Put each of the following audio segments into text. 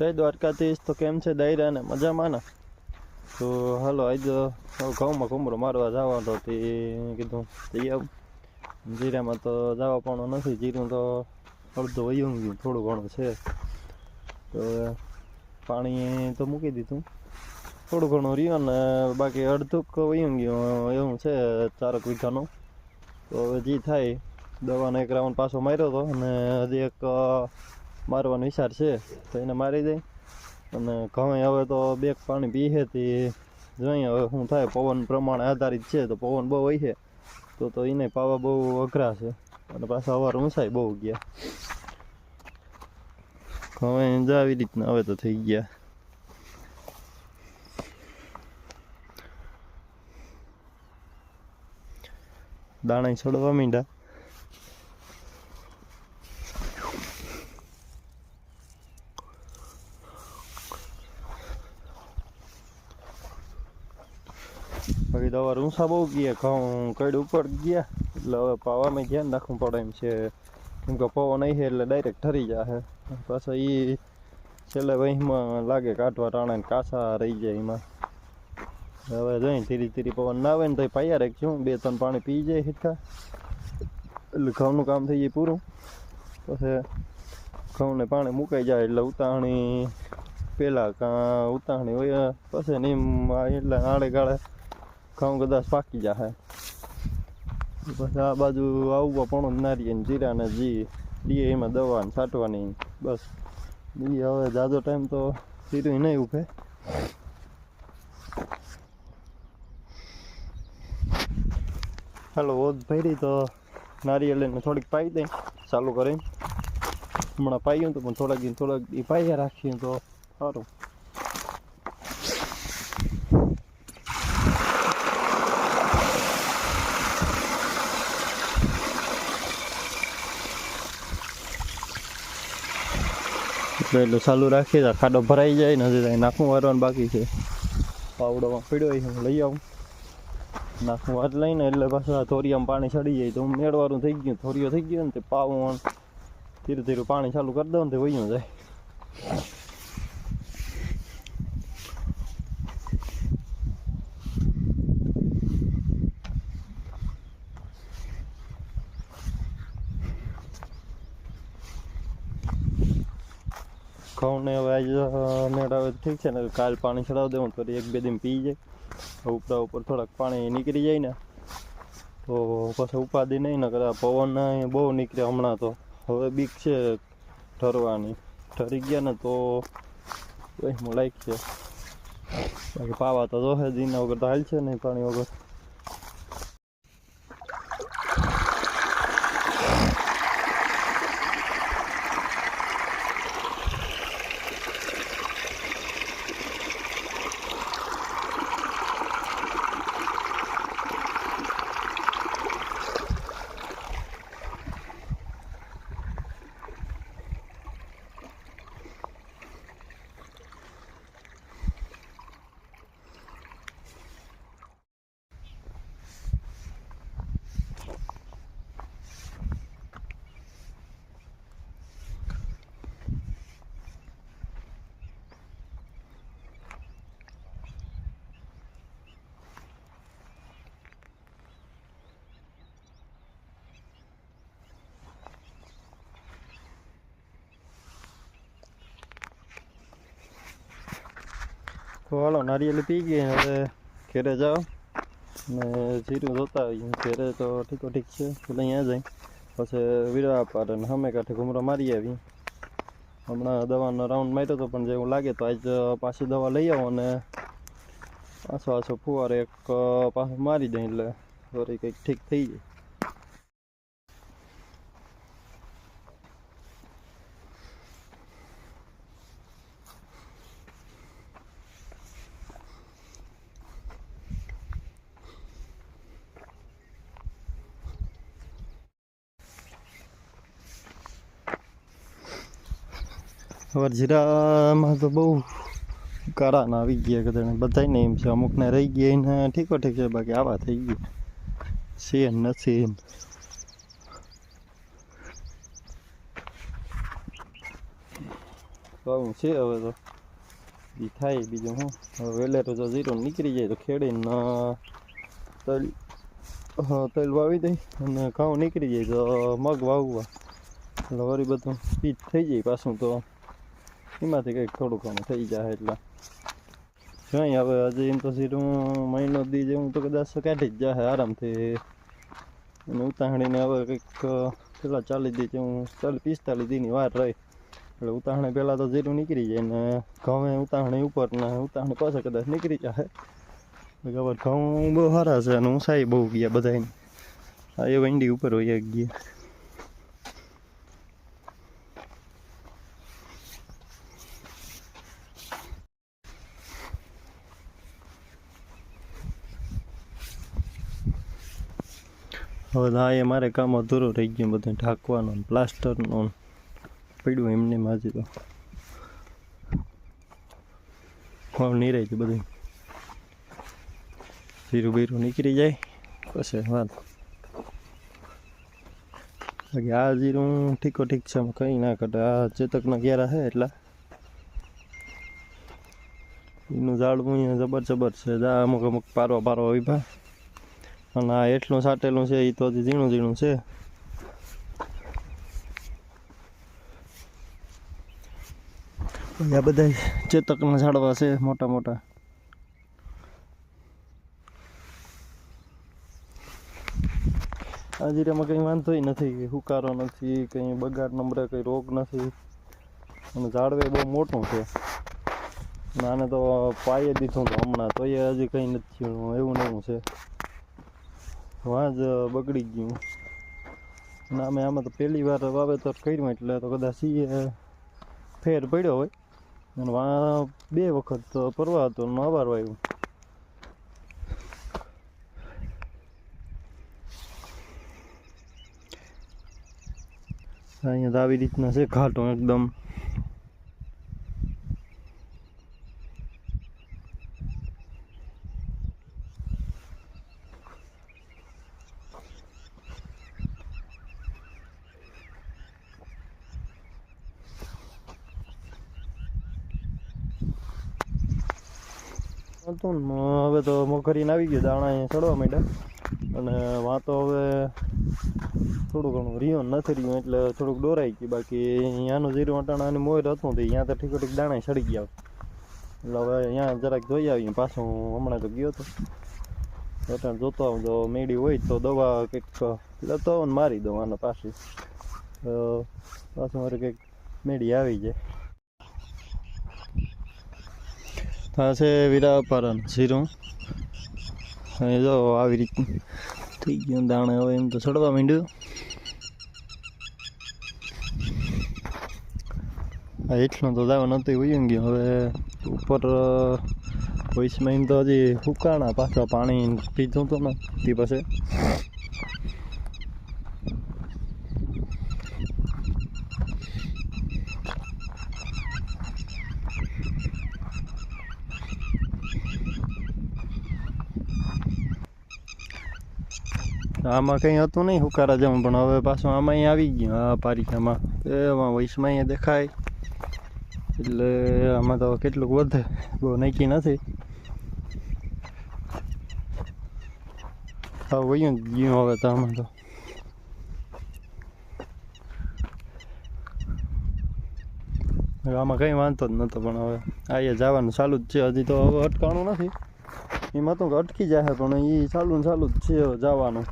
જય દ્વારકાધીશ. તો કેમ છે દાયરા ને મજામાં ને? તો હાલો આજ ઘઉંમાં ઘૂમરો મારવા જવાનો તે કીધું જઈ આવું. જીરામાં તો જવા પણ નથી, જીરું તો અડધું વયું ગયું, થોડું ઘણું છે. તો પાણી તો મૂકી દીધું, થોડું ઘણું રહ્યું ને બાકી અડધું વયું ગયું એવું છે 4 વીઘાનું. તો હવે જે થાય દવાનો 1 રાઉન્ડ પાછો માર્યો હતો અને હજી એક મારવાનો વિચાર છે, તો એને મારી દઈ. અને ઘઉં હવે તો 2 પાણી પીએ તે જોઈએ હવે શું થાય. પવન પ્રમાણે આધારિત છે, તો પવન બહુ હોય છે તો એને પાવા બહુ અઘરા છે. અને પાછા સવાર ઊંચાઈ બહુ ગયા, ઘઉં જ આવી રીતના હવે તો થઈ ગયા. દાણા છોડવા માંડ્યા. બાકી દવા ઊંચા બહુ ગયા, ઘઉં કડ ઉપર ગયા એટલે હવે પાવામાં ધ્યાન રાખવું પડે એમ છે. કેમ કે પવન અહીં છે એટલે ડાયરેક્ટ ઠરી જશે. પાછા એ છેલ્લે વહીમાં લાગે કાઢવા ટાણે કાસા રહી જાય એમાં. હવે જોઈ ધીરે ધીરે પવન ના આવે ને તો પાયા રાખશું, 2-3 પાણી પી જાય હિટકા એટલે ઘઉંનું કામ થઈ જાય પૂરું. પછી ઘઉંને પાણી મુકાઈ જાય એટલે ઉતાવણી પહેલાં કાં ઉતાવણી હોય પછી નીમ એટલે આડે ગાળે ઘઉં કદાચ પાકી જશે. પછી આ બાજુ આવવા પણ જ ના રહીએ ને જીરાને જી દઈએ એમાં દવા છાંટવાની બસ. બીજી હવે જાજો ટાઈમ તો જીરું નહીં ઉભે. હાલો ઓદ ભરી તો નારિયેળ લઈને થોડીક પાઈ દઈ ચાલુ કરીને. હમણાં પાયું તો પણ થોડાક દી પાયા રાખીએ તો સારું. એટલે ચાલુ રાખીએ તો ખાડો ભરાઈ જાય ને હજી નાખું વારવાનું બાકી છે. પાવડોમાં પીડ્યો હોય હું લઈ આવું, નાખું વાર લઈને એટલે પાછા થોરિયામાં પાણી ચડી જાય તો મેળવાનું થઈ ગયું, થોરિયો થઈ ગયો ને તે પાવું ધીરે ધીરે પાણી ચાલુ કરી દઉં ને તે વયું જાય. ઘઉં ને હવે આજે મેળ આવે ઠીક છે ને, કાલ પાણી ચડાવી દેવું તો 1-2 દિન પી જાય. ઉપરા ઉપર થોડાક પાણી નીકળી જાય ને તો પછી ઉપાધિ નહીં. ને કદાચ પવન બહુ નીકળે હમણાં તો હવે બીક છે ઠરવાની. ઠરી ગયા ને તો હું લાઈક છે. બાકી પાવા તો જોશે દીના વગર તો હાલ છે નહીં પાણી વગર. તો હાલો નારિયેળ પી ગઈ, હવે ઘેરે જાઓ ને જીરું જોતા આવીએ. ઘેરે તો ઠીક છે એટલે અહીંયા જાય પછી વીરા પાડે ને સામે કાંઠે ઘૂમરો મારી આવી. હમણાં દવાનો રાઉન્ડ માર્યો હતો પણ જેવું લાગે તો આજ પાછી દવા લઈ આવો અને પાછો ફુવારે એક પાછું મારી દઈ એટલે ફરી કંઈક ઠીક થઈ જાય. હવે જીરામાં તો બહુ કાળા આવી ગયા કદાચ બધાને એમ છે, અમુકને રહી ગયા એને ઠીક છે, બાકી આવા થઈ ગયા છે નથી. વાવું છે હવે તો એ થાય બીજું હું હવે વેલેરો જો જીરો નીકળી જાય તો ખેડીને તલ વાવી દઈ અને ઘઉં નીકળી જાય તો મગ વાવવા એટલે વળી બધું પીચ થઈ જાય પાછું તો એમાંથી કંઈક થોડું ઘણું થઈ જાય એટલે જોઈ હવે હજી એમ તો સીધું મહિનો દી જેવું તો કદાચ કાઢી જ જાય આરામથી અને ઉતાવળીને હવે કંઈક પેલા 40 દી જેવું 40-45 દીની વાર રહી એટલે ઉતાવળે પહેલાં તો જીરું નીકળી જાય ને ઘઉં ઉતાવળી ઉપર ને ઉતાવળી પાછા કદાચ નીકળી જાય ખબર ઘઉં બહુ સારા છે અને ઊંચાઈ બહુ ગયા બધાને આ એ વંડી ઉપર હોય ગયા હવે હા એ મારે કામ અધૂરું રહી ગયું બધું ઢાંકવાનું પ્લાસ્ટરનું પડ્યું એમને માજી તો નહીં રહી ગયું બધું જીરું બીરું નીકળી જાય પછી વાત બાકી આ જીરું ઠીકો ઠીક છે કંઈ ના કટે આ ચેતકના ઘેરા છે એટલા એનું ઝાડવું અહીંયા જબર છે અમુક અમુક પારો વિભા અને આ એટલું સાટેલું છે એ તો હજી ઝીણું ઝીણું છે આ બધા ચેતકના ઝાડવા છે મોટા મોટા આ જીરામાં કંઈ વાંધો નથી હુકારો નથી કંઈ બગાડ નંબરે કંઈ રોગ નથી અને ઝાડવે બહુ મોટું છે આને તો પાયે દીધું તો હમણાં તો એ હજી કંઈ નથી થયું એવું ને એવું છે વાં જ બગડી ગયું અને અમે આમાં તો પહેલી વાર વાવેતર કર્યું એટલે તો કદાચ એ ફેર પડ્યો હોય અને વાં 2 વખત પરવા હતો અવાર વાવ્યું અહીંયા તો આવી રીતના છે ઘાટો એકદમ હવે તો મોખરીને આવી ગયું દાણા અહીંયા ચડવા માંડ્યા અને વાં તો હવે થોડું ઘણું રહ્યું નથી રહ્યું એટલે થોડુંક દોરાઈ ગયું બાકી અહીંયાનું જીરું અટાણાની મોર હતું તો અહીંયા તો ઠીક ઠીક દાણા ચડી ગયા એટલે હવે અહીંયા જરાક જોઈ આવીએ પાછું હમણાં તો ગયો હતો અટાણ જોતો આવું તો મેળી હોય તો દવા કંઈક લેતો આવું ને મારી દઉં આને પાછી પાછું મારે કંઈક મેળી આવી જાય આ છે વીરાપારણ જીરું અહીં જો આવી રીતનું થઈ ગયું દાણે હવે એમ તો ચડવા માંડ્યું એટલું તો દાવા નહોતું ઉયું ગયું હવે ઉપર વોઇસમાં એમ તો હજી ફૂકાણા પાછા પાણી પીધું તો ને તે પછી આમાં કંઈ હતું નહીં હુકારા જેવું પણ હવે પાછું આમાં અહીં આવી ગયું આ પારિકામાં એમાં વૈશમાં અહીંયા દેખાય એટલે આમાં તો કેટલુંક વધે બહુ નક્કી નથી હા વયું ગયું હવે તો આમાં તો આમાં કંઈ વાંધો જ નહોતો પણ હવે આ જવાનું ચાલુ જ છે હજી તો હવે અટકાણું નથી એમાં તો અટકી જાય પણ એ ચાલુ જ છે જવાનું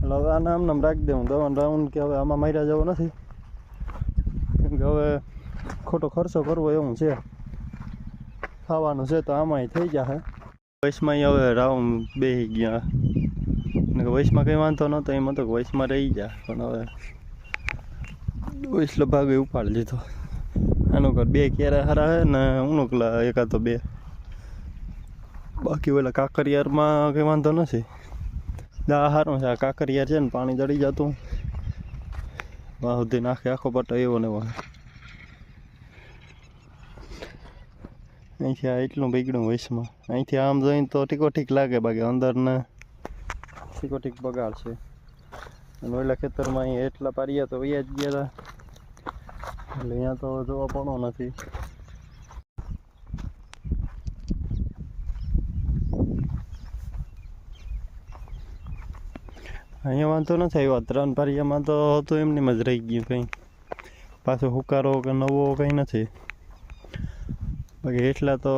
એટલે હવે આને આમ નામ રાખી દઉં દવાનું રાઉન્ડ કે હવે આમાં માર્યા જવો નથી કેમ કે હવે ખોટો ખર્ચો કરવો એવું છે ખાવાનું છે તો આમાંય થઈ જશે વૈશમાં હવે રાઉન્ડ બેસી ગયા વૈશમાં કંઈ વાંધો નહોતો એમ હતો કે વૈશમાં રહી ગયા પણ હવે વૈશ ભાગે ઉપાડી લીધો આનું ઘર 2 કેરા હારા છે ને ઉનકલા એકાદ તો 2 બાકી ઓલા કાકરિયારમાં કંઈ વાંધો નથી દા સારું છે આ કાકરિયાર છે ને પાણી ચડી જતું વાહ સુધી નાખે આખો પટ્ટો એવો ને એવો અહીંથી આ એટલું બગડ્યું વૈશમાં અહીંથી આમ જોઈને તો ઠીકો ઠીક લાગે બાકી અંદરને ઠીકો ઠીક બગાડ છે અને ઓલા ખેતરમાં અહીં એટલા પાડ્યા તો વયા જ ગયા હતા એટલે અહીંયા તો જોવા પડો નથી. અહીંયા વાંધો નથી આવ્યો. 3 પારિયામાં તો હતું એમની જ રહી ગયું, કંઈ પાછો હુકારો કે નવો કંઈ નથી. બાકી એટલા તો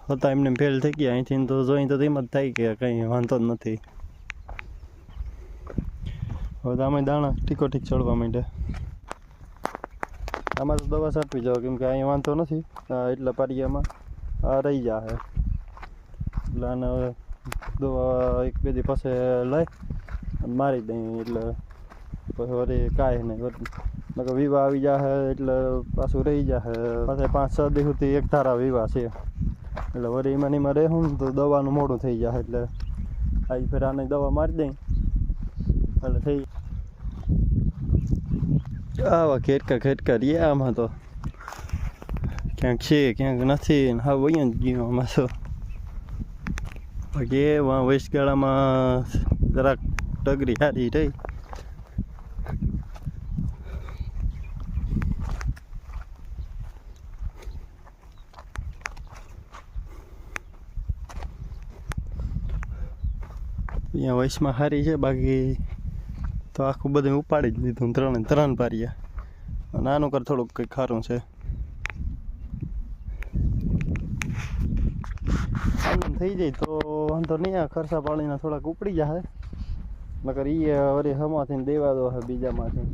હતા એમને ફેલ થઈ ગયા. અહીંથી તો જોઈ તો એમ જ થાય કે કંઈ વાંધો જ નથી. હવે તો આમાં દાણા ઠીકો ઠીક ચડવા માંડ્યા. આમાં તો દવા છાંટવી જાવ, કેમ કે અહીંયા વાંધો નથી. એટલા પારિયામાં આ રહી જાય એટલે આને હવે દવા 1-2 દી પછી લઈ મારી દઈ એટલે પછી વળી કાંઈ નહીં. નકર વિવાહ આવી જાય એટલે પાછું રહી જાય. પાછા 5-6 દી સુધી એક ધારા વિવાહ છે એટલે વળી એમાં રહેવું ને તો દવાનું મોડું થઈ જાય. એટલે આજ ફેર આને દવા મારી દઈ એટલે થઈ આવા ખેટકા રહ્યા. આમાં તો ક્યાંક છે ક્યાંક નથી, હા વહી જ ગયું આમાં તો. બાકી એ વયસગાળામાં જરાક ટગરી સારી રહી. અહીંયા વયસમાં સારી છે. બાકી તો આખું બધું ઉપાડી જ લીધું. 3 પારિયા અને આનું કર થોડુંક કંઈક ખારું છે. આમ થઈ જાય તો વાંધો નહીં. આ ખર્ચા પાણીના થોડાક ઉપડી જાય. નકર એ વળી હમાથી દેવા દો બીજામાંથી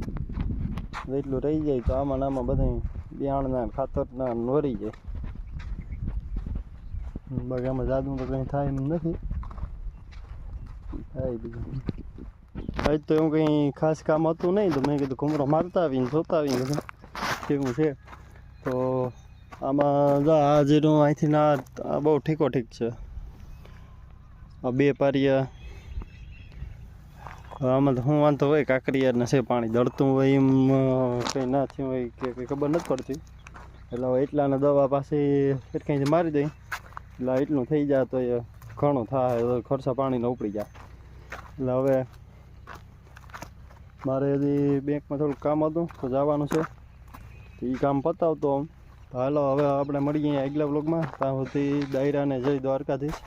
એટલું રહી જાય તો આમાં આમાં બધા બિયાણના ખાતરના વરી જાય. બાકી આમાં જાદુ તો કંઈ થાય એમ નથી. થાય બીજું આજ તો એવું કંઈ ખાસ કામ હતું નહીં, તો મેં કીધું ઘૂમરો મારતા આવીને જોતા આવીને બધું કેવું છે. તો આમાં આ જેનું અહીંથી આ બહુ ઠીકો ઠીક છે. આ 2 પારિયા આમાં તો શું વાંધો હોય, કાંકરિયાને છે પાણી દળતું હોય એમ કંઈ ના થયું હોય કે કંઈ ખબર નથી પડતી. એટલે હવે એટલાને દવા પાછી કંઈ મારી દઈ એટલે એટલું થઈ જાય તો એ ઘણું થાય. ખર્ચા પાણીને ઉપડી જાય. એટલે હવે મારે હજી બેંકમાં થોડુંક કામ હતું તો જવાનું છે. તો એ કામ પતાવતો આમ. હાલો હવે આપણે મળીએ આગલા વ્લોગમાં. ત્યાં સુધી દાયરાને જય દ્વારકાધીશ.